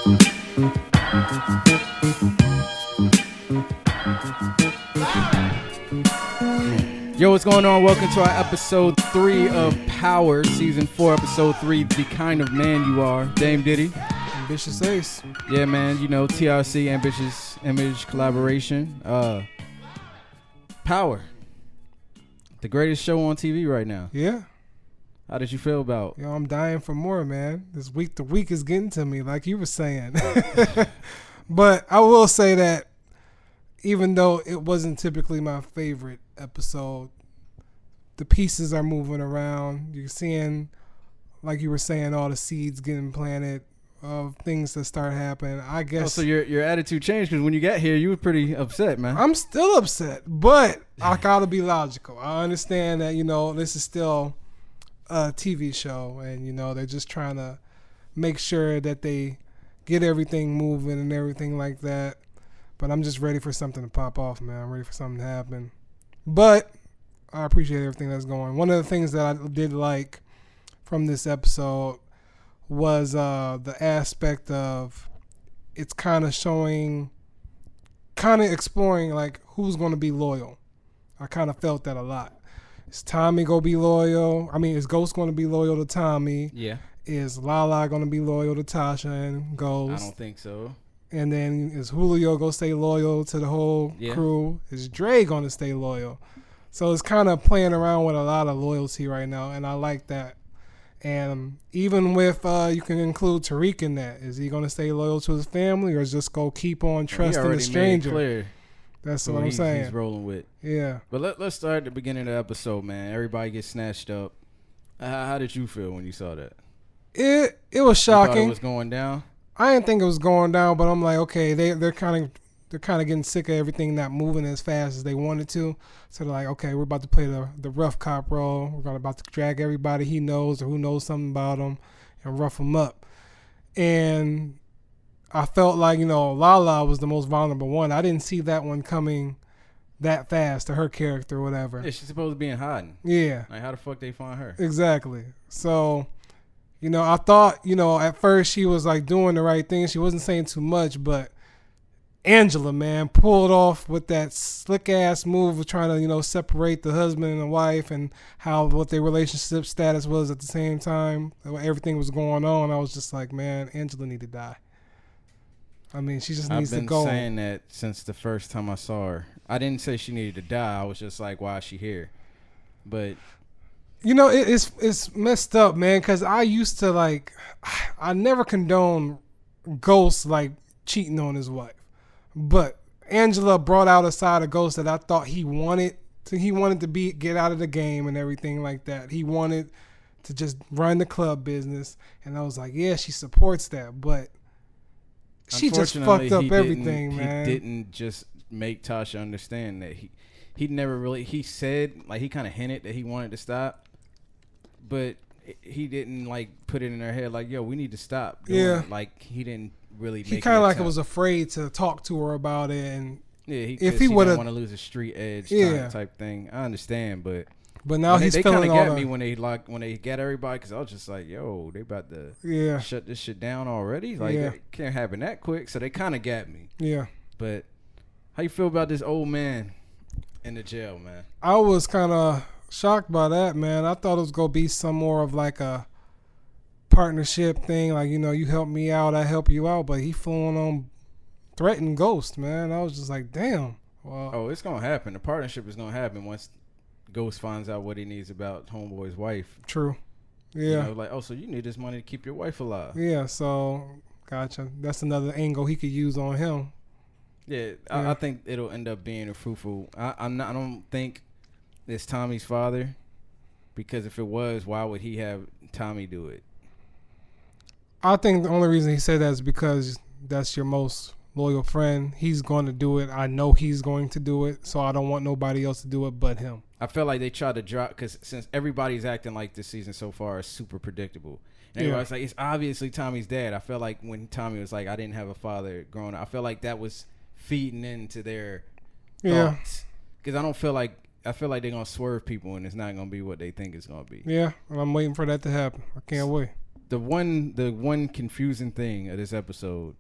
Yo, what's going on? Welcome to our episode 3 of Power, season 4, episode 3, The Kind of Man You Are. Dame Diddy. Ambitious Ace. Yeah, man, you know, TRC, Ambitious Image collaboration. Power. The greatest show on TV right now. Yeah. How did you feel about? Yo, I'm dying for more, man. This week, the week is getting to me, like you were saying. But I will say that even though it wasn't typically my favorite episode, the pieces are moving around. You're seeing, like you were saying, all the seeds getting planted of things that start happening. I guess. Oh, so your attitude changed because when you got here, you were pretty upset, man. I'm still upset, but I gotta be logical. I understand that, you know, this is still a TV show, and you know they're just trying to make sure that they get everything moving and everything like that. But I'm just ready for something to pop off, man. I'm ready for something to happen. But I appreciate everything that's going. One of the things that I did like from this episode was the aspect of it's kind of showing, kind of exploring like who's going to be loyal. I kind of felt that a lot. Is Tommy going to be loyal? I mean, is Ghost going to be loyal to Tommy? Yeah. Is Lala going to be loyal to Tasha and Ghost? I don't think so. And then is Julio going to stay loyal to the whole crew? Is Dre going to stay loyal? So it's kind of playing around with a lot of loyalty right now, and I like that. And even with, you can include Tariq in that. Is he going to stay loyal to his family or just go keep on trusting a stranger? Clear. That's what I'm saying. He's rolling with. Yeah. But let's start at the beginning of the episode, man. Everybody gets snatched up. How did you feel when you saw that? It was shocking. You thought it was going down? I didn't think it was going down, but I'm like, okay, they're kind of getting sick of everything not moving as fast as they wanted to. So they're like, okay, we're about to play the rough cop role. We're about to drag everybody he knows or who knows something about him and rough him up. And I felt like, you know, Lala was the most vulnerable one. I didn't see that one coming that fast to her character or whatever. Yeah, she's supposed to be in hiding. Yeah. Like, how the fuck they find her? Exactly. So, you know, I thought, you know, at first she was like doing the right thing. She wasn't saying too much, but Angela, man, pulled off with that slick ass move of trying to, you know, separate the husband and the wife and what their relationship status was at the same time. Everything was going on. I was just like, man, Angela need to die. I mean, she just needs to go. I've been saying that since the first time I saw her. I didn't say she needed to die. I was just like, why is she here? But you know, it's messed up, man, because I used to, like, I never condone Ghost, like, cheating on his wife. But Angela brought out a side of Ghost that I thought he wanted to get out of the game and everything like that. He wanted to just run the club business. And I was like, yeah, she supports that. But she just fucked up everything, man. He didn't just make Tasha understand that he never really, he said, like, he kind of hinted that he wanted to stop. But he didn't, like, put it in her head, like, yo, we need to stop doing it. Like, he didn't really make it. He kind of like was afraid to talk to her about it. And yeah, if he didn't want to lose a street edge type thing. I understand, but now he's feeling they all kind of got me when they got everybody, because I was just like, yo, they about to shut this shit down already. Like, it can't happen that quick. So they kind of got me. Yeah. But how you feel about this old man in the jail, man? I was kind of shocked by that, man. I thought it was gonna be some more of like a partnership thing, like, you know, you help me out, I help you out. But he full on threatened Ghost, man. I was just like, damn. Well, oh, it's gonna happen. The partnership is gonna happen once Ghost finds out what he needs about Homeboy's wife. True. Yeah. You know, like, oh, so you need this money to keep your wife alive. Yeah. So, gotcha. That's another angle he could use on him. Yeah. I think it'll end up being a fruitful. I don't think it's Tommy's father, because if it was, why would he have Tommy do it? I think the only reason he said that is because that's your most loyal friend. He's going to do it. I know he's going to do it, so I don't want nobody else to do it but him. I feel like they tried to drop, because since everybody's acting like this season so far is super predictable. And everybody's like, it's obviously Tommy's dad. I feel like when Tommy was like, I didn't have a father growing up, I feel like that was feeding into their thoughts. Because I feel like they're going to swerve people and it's not going to be what they think it's going to be. Yeah, and I'm waiting for that to happen. I can't wait. the one confusing thing of this episode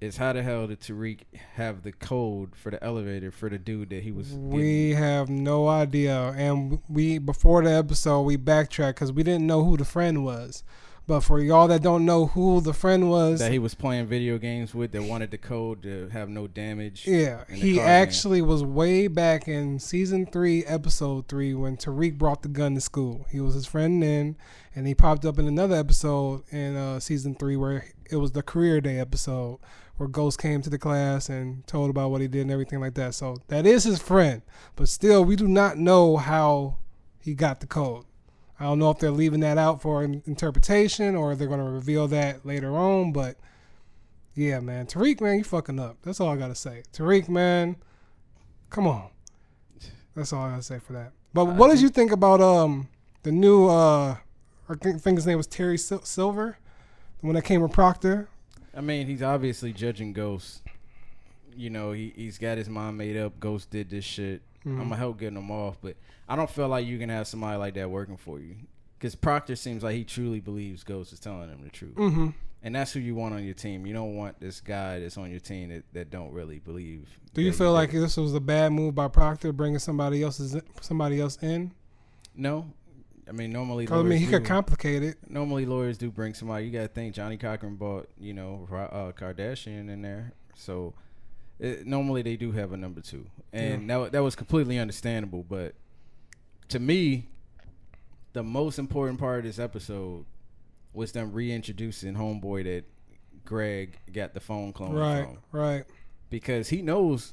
is how the hell did Tariq have the code for the elevator for the dude that he was We have no idea. And before the episode, we backtracked because we didn't know who the friend was. But for y'all that don't know who the friend was, that he was playing video games with, that wanted the code to have no damage. Yeah, he actually was way back in season 3, episode 3, when Tariq brought the gun to school. He was his friend then, and he popped up in another episode in season 3 where it was the career day episode where Ghost came to the class and told about what he did and everything like that. So that is his friend, but still, we do not know how he got the code. I don't know if they're leaving that out for interpretation or they're going to reveal that later on. But, yeah, man. Tariq, man, you fucking up. That's all I got to say. Tariq, man, come on. That's all I got to say for that. But what did you think about the new, I think his name was Terry Silver, the one that came with Proctor? I mean, he's obviously judging Ghost. You know, he's got his mind made up. Ghost did this shit. I'm going to help getting him off, but I don't feel like you can have somebody like that working for you. Because Proctor seems like he truly believes Ghost is telling him the truth. Mm-hmm. And that's who you want on your team. You don't want this guy that's on your team that don't really believe. Do you feel like this was a bad move by Proctor, bringing somebody else in? No. I mean, normally he could complicate it. Normally lawyers do bring somebody. You got to think Johnny Cochran brought, Kardashian in there. So normally they do have a number 2. And that was completely understandable. But to me, the most important part of this episode was them reintroducing homeboy that Greg got the phone clone from. Right. Because he knows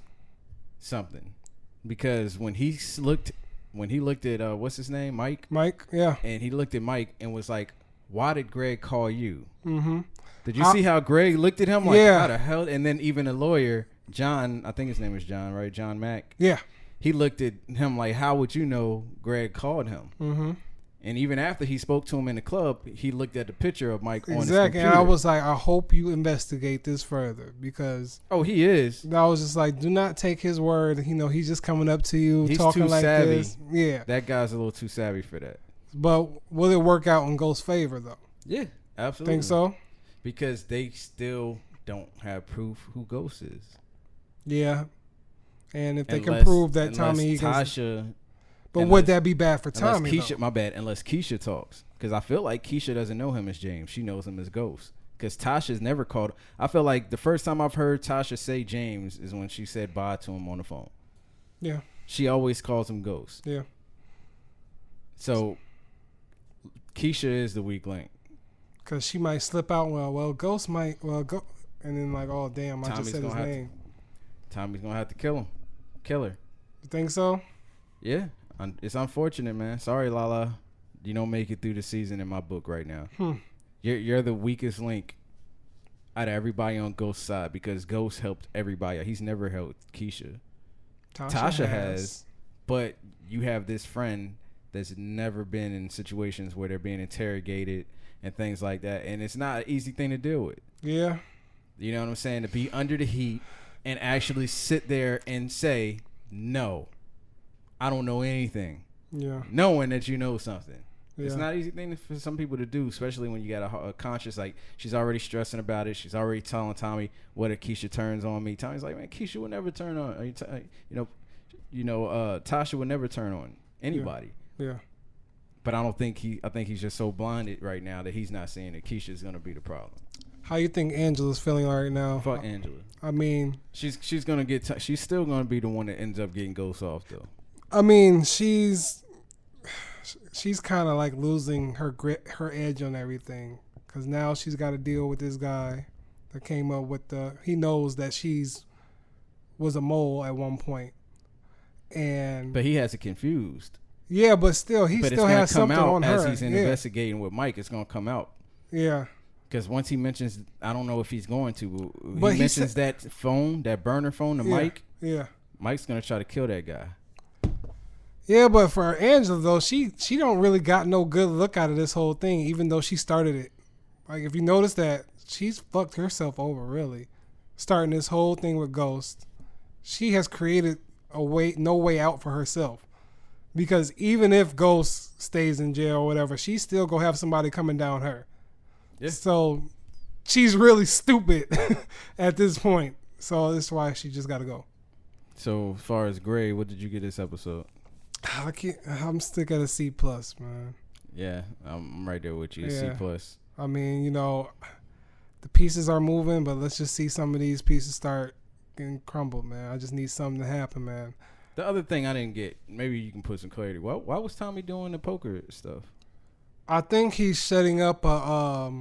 something. Because when he looked at what's his name, Mike, yeah, and he looked at Mike and was like, "Why did Greg call you?" Mm-hmm. Did you see how Greg looked at him like, "How the hell?" And then even a lawyer, John, I think his name is John, right? John Mack. Yeah. He looked at him like, "How would you know Greg called him?" Mm-hmm. And even after he spoke to him in the club, he looked at the picture of Mike on his computer. Exactly. And I was like, I hope you investigate this further because... Oh, he is. I was just like, do not take his word. He's just coming up to you, he's talking too like savvy. This. Yeah. That guy's a little too savvy for that. But will it work out in Ghost's favor, though? Yeah, absolutely. Think so? Because they still don't have proof who Ghost is. Yeah. And if they can prove that Tommy... Tasha... But would that be bad for Tommy? Unless Keisha talks. Because I feel like Keisha doesn't know him as James. She knows him as Ghost. Because Tasha's never called. I feel like the first time I've heard Tasha say James is when she said bye to him on the phone. Yeah. She always calls him Ghost. Yeah. So Keisha is the weak link. Because she might slip out. Well, Ghost might. Well, go. And then like, oh, damn, I just said his name. Tommy's going to have to kill him. Kill her. You think so? Yeah. It's unfortunate, man. Sorry, Lala. You don't make it through the season in my book right now. You're the weakest link out of everybody on Ghost's side because Ghost helped everybody. He's never helped Keisha. Tasha has, but you have this friend that's never been in situations where they're being interrogated and things like that, and it's not an easy thing to deal with. Yeah. You know what I'm saying? To be under the heat and actually sit there and say, no, I don't know anything. Yeah. Knowing that you know something. Yeah. It's not an easy thing for some people to do, especially when you got a conscious, like, she's already stressing about it. She's already telling Tommy, what if Keisha turns on me? Tommy's like, man, Keisha would never turn on. Tasha would never turn on anybody. Yeah. But I think he's just so blinded right now that he's not seeing that Keisha's going to be the problem. How you think Angela's feeling right now? Fuck Angela. I mean, she's going to get, she's still going to be the one that ends up getting Ghost off, though. I mean, she's kind of like losing her her edge on everything because now she's got to deal with this guy that came up with he knows that was a mole at one point, but he has it confused. Yeah, but still, he still has something on her. As he's investigating with Mike, it's gonna come out. Yeah. Because once he mentions, I don't know if he's going to, but he mentions that phone, that burner phone to Mike. Yeah. Mike's gonna try to kill that guy. Yeah, but for Angela though, she don't really got no good look out of this whole thing, even though she started it. Like if you notice that, she's fucked herself over really, starting this whole thing with Ghost. She has created no way out for herself, because even if Ghost stays in jail or whatever, she's still gonna have somebody coming down her Yeah. So she's really stupid at this point. So that's why she just got to go. So as far as grade, what did you get this episode? I'm still at a C plus, man. Yeah, I'm right there with you. Yeah. C plus. I mean, the pieces are moving, but let's just see some of these pieces start getting crumbled, man. I just need something to happen, man. The other thing I didn't get, maybe you can put some clarity. Why was Tommy doing the poker stuff? I think he's setting up a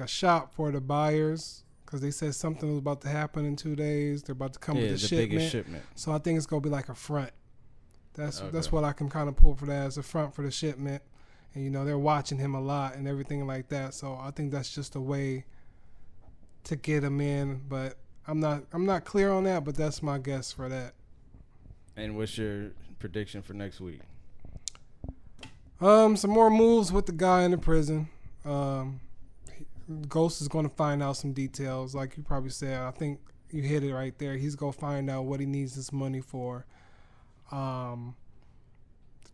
shop for the buyers because they said something was about to happen in 2 days. They're about to come with a shipment. Biggest shipment. So I think it's gonna be like a front. That's what I can kind of pull for that as a front for the shipment. And they're watching him a lot and everything like that. So I think that's just a way to get him in. But I'm not clear on that. But that's my guess for that. And what's your prediction for next week? Some more moves with the guy in the prison. Ghost is going to find out some details, like you probably said. I think you hit it right there. He's going to find out what he needs this money for. The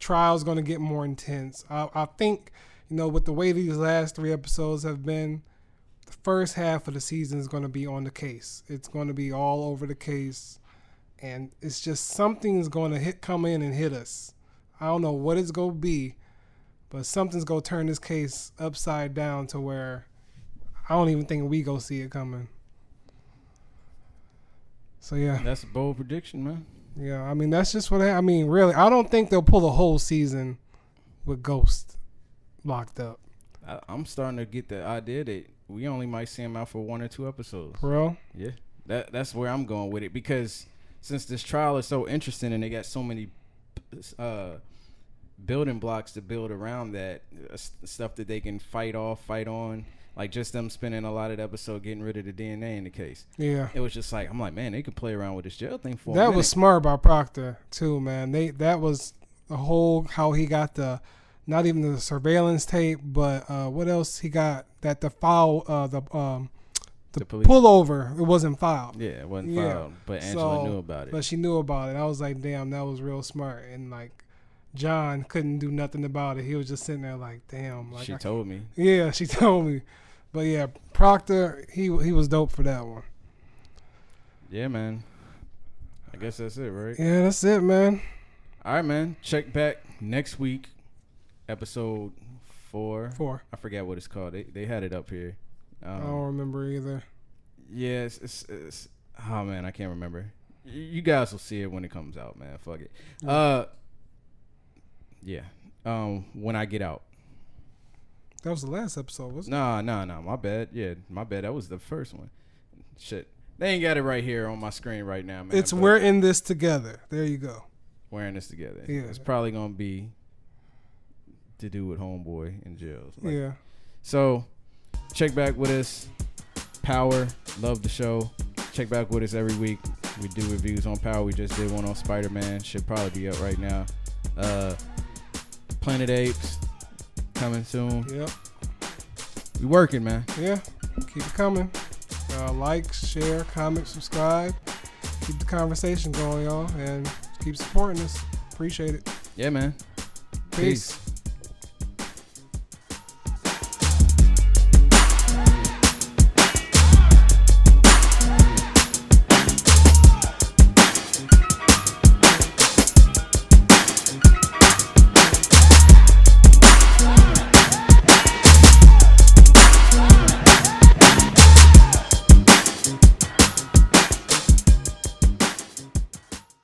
trial's going to get more intense. I think, with the way these last 3 episodes have been, the first half of the season is going to be on the case. It's going to be all over the case, and it's just something's going to come in and hit us. I don't know what it's going to be, but something's going to turn this case upside down to where I don't even think we go see it coming. So, yeah. That's a bold prediction, man. Yeah, I mean, that's just what really, I don't think they'll pull a whole season with Ghost locked up. I'm starting to get the idea that we only might see him out for 1 or 2 episodes. Bro? Yeah. That's where I'm going with it, because since this trial is so interesting and they got so many building blocks to build around that, stuff that they can fight on. Like just them spending a lot of the episode getting rid of the DNA in the case. Yeah. It was just like, I'm like, man, they could play around with this jail thing for a minute. minute. That was smart by Proctor too, man. That was the whole, how he got not even the surveillance tape, but what else he got, that the file, the pullover, it wasn't filed. Yeah, it wasn't filed, but Angela knew about it. But she knew about it. I was like, damn, that was real smart. And like, John couldn't do nothing about it. He was just sitting there like, damn. Like, she told me. Yeah, she told me. But yeah, Proctor, he was dope for that one. Yeah, man. I guess that's it, right? Yeah, that's it, man. All right, man. Check back next week, episode 4. I forget what it's called. They had it up here. I don't remember either. Yeah, it's oh man, I can't remember. You guys will see it when it comes out, man. Fuck it. Yeah. When I get out. That was the last episode, wasn't it? No. My bad. Yeah, my bad. That was the first one. Shit. They ain't got it right here on my screen right now, man. It's We're in This Together. There you go. We're in this together. Yeah. It's probably going to be to do with Homeboy in jail. Like, yeah. So, check back with us. Power. Love the show. Check back with us every week. We do reviews on Power. We just did one on Spider-Man. Should probably be up right now. Planet Apes. Coming soon. Yep. We working, man. Yeah. Keep it coming. Like, share, comment, subscribe. Keep the conversation going, y'all. And keep supporting us. Appreciate it. Yeah, man. Peace.